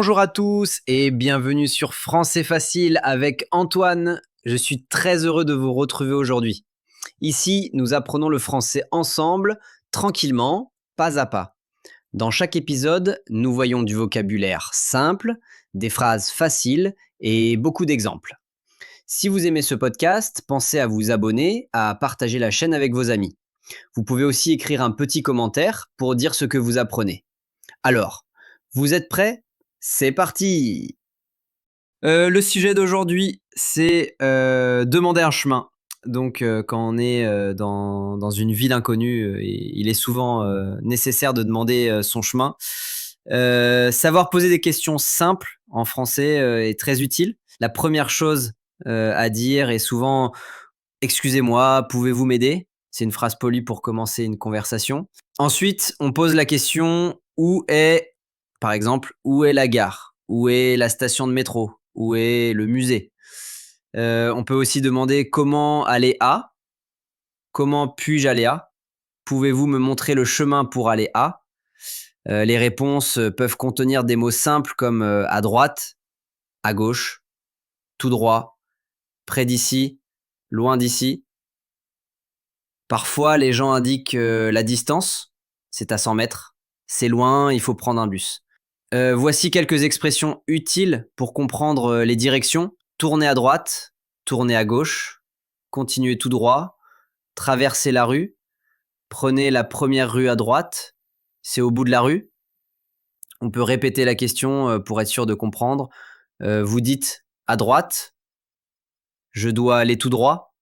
Bonjour à tous et bienvenue sur Français Facile avec Antoine. Je suis très heureux de vous retrouver aujourd'hui. Ici, nous apprenons le français ensemble, tranquillement, pas à pas. Dans chaque épisode, nous voyons du vocabulaire simple, des phrases faciles et beaucoup d'exemples. Si vous aimez ce podcast, pensez à vous abonner, à partager la chaîne avec vos amis. Vous pouvez aussi écrire un petit commentaire pour dire ce que vous apprenez. Alors, vous êtes prêts ? C'est parti! Le sujet d'aujourd'hui, c'est demander un chemin. Donc, quand on est dans une ville inconnue, il est souvent nécessaire de demander son chemin. Savoir poser des questions simples en français est très utile. La première chose à dire est souvent excusez-moi, pouvez-vous m'aider? C'est une phrase polie pour commencer une conversation. Ensuite, on pose la question où est, par exemple, où est la gare? Où est la station de métro? Où est le musée? On peut aussi demander comment aller à? Comment puis-je aller à? Pouvez-vous me montrer le chemin pour aller à? Les réponses peuvent contenir des mots simples comme à droite, à gauche, tout droit, près d'ici, loin d'ici. Parfois, les gens indiquent la distance, c'est à 100 mètres. C'est loin, il faut prendre un bus. Voici quelques expressions utiles pour comprendre les directions. Tournez à droite, tournez à gauche, continuez tout droit, traversez la rue, prenez la première rue à droite, c'est au bout de la rue. On peut répéter la question pour être sûr de comprendre. Vous dites à droite, je dois aller tout droit.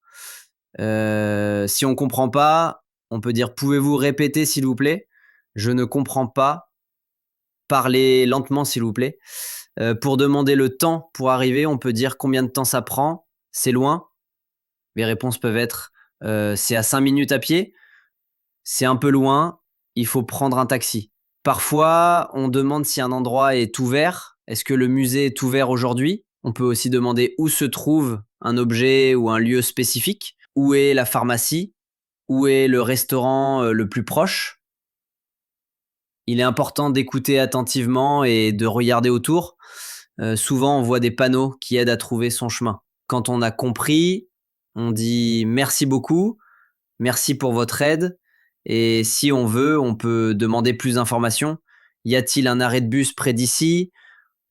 Si on comprend pas, on peut dire pouvez-vous répéter s'il vous plaît? Je ne comprends pas. Parlez lentement s'il vous plaît. Pour demander le temps pour arriver, on peut dire combien de temps ça prend? C'est loin? Les réponses peuvent être c'est à 5 minutes à pied, c'est un peu loin, il faut prendre un taxi. Parfois, on demande si un endroit est ouvert. Est-ce que le musée est ouvert aujourd'hui? On peut aussi demander où se trouve un objet ou un lieu spécifique. Où est la pharmacie? Où est le restaurant le plus proche? Il est important d'écouter attentivement et de regarder autour. Souvent, on voit des panneaux qui aident à trouver son chemin. Quand on a compris, on dit merci beaucoup, merci pour votre aide. Et si on veut, on peut demander plus d'informations. Y a-t-il un arrêt de bus près d'ici?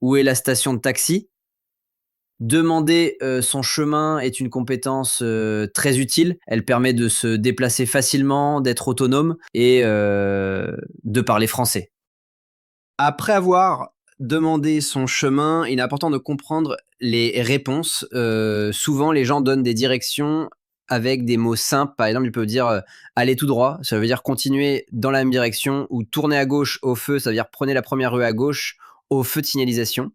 Où est la station de taxi? Demander son chemin est une compétence très utile. Elle permet de se déplacer facilement, d'être autonome et de parler français. Après avoir demandé son chemin, il est important de comprendre les réponses. Souvent, les gens donnent des directions avec des mots simples. Par exemple, ils peuvent dire allez tout droit, ça veut dire continuer dans la même direction, ou tourner à gauche au feu, ça veut dire prenez la première rue à gauche au feu de signalisation.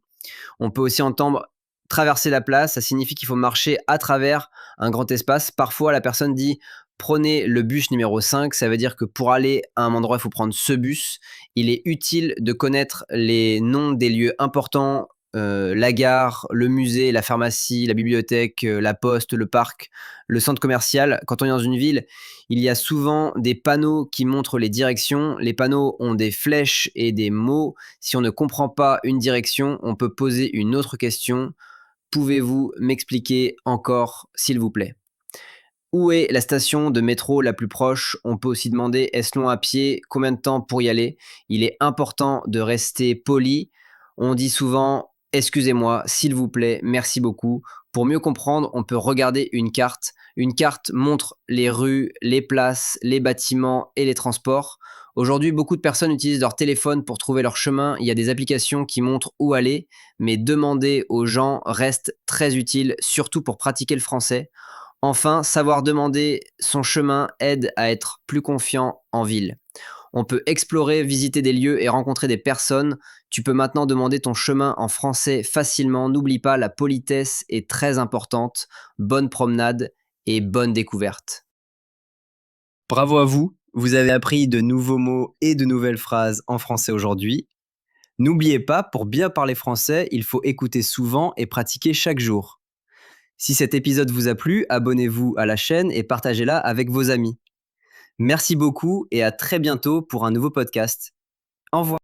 On peut aussi entendre traverser la place, ça signifie qu'il faut marcher à travers un grand espace. Parfois, la personne dit prenez le bus numéro 5, ça veut dire que pour aller à un endroit, il faut prendre ce bus. Il est utile de connaître les noms des lieux importants, la gare, le musée, la pharmacie, la bibliothèque, la poste, le parc, le centre commercial. Quand on est dans une ville, il y a souvent des panneaux qui montrent les directions. Les panneaux ont des flèches et des mots. Si on ne comprend pas une direction, on peut poser une autre question. Pouvez-vous m'expliquer encore, s'il vous plaît? Où est la station de métro la plus proche? On peut aussi demander est-ce long à pied? Combien de temps pour y aller? Il est important de rester poli. On dit souvent excusez-moi, s'il vous plaît, merci beaucoup. Pour mieux comprendre, on peut regarder une carte. Une carte montre les rues, les places, les bâtiments et les transports. Aujourd'hui, beaucoup de personnes utilisent leur téléphone pour trouver leur chemin. Il y a des applications qui montrent où aller, mais demander aux gens reste très utile, surtout pour pratiquer le français. Enfin, savoir demander son chemin aide à être plus confiant en ville. On peut explorer, visiter des lieux et rencontrer des personnes. Tu peux maintenant demander ton chemin en français facilement. N'oublie pas, la politesse est très importante. Bonne promenade et bonne découverte. Bravo à vous, vous avez appris de nouveaux mots et de nouvelles phrases en français aujourd'hui. N'oubliez pas, pour bien parler français, il faut écouter souvent et pratiquer chaque jour. Si cet épisode vous a plu, abonnez-vous à la chaîne et partagez-la avec vos amis. Merci beaucoup et à très bientôt pour un nouveau podcast. Au revoir.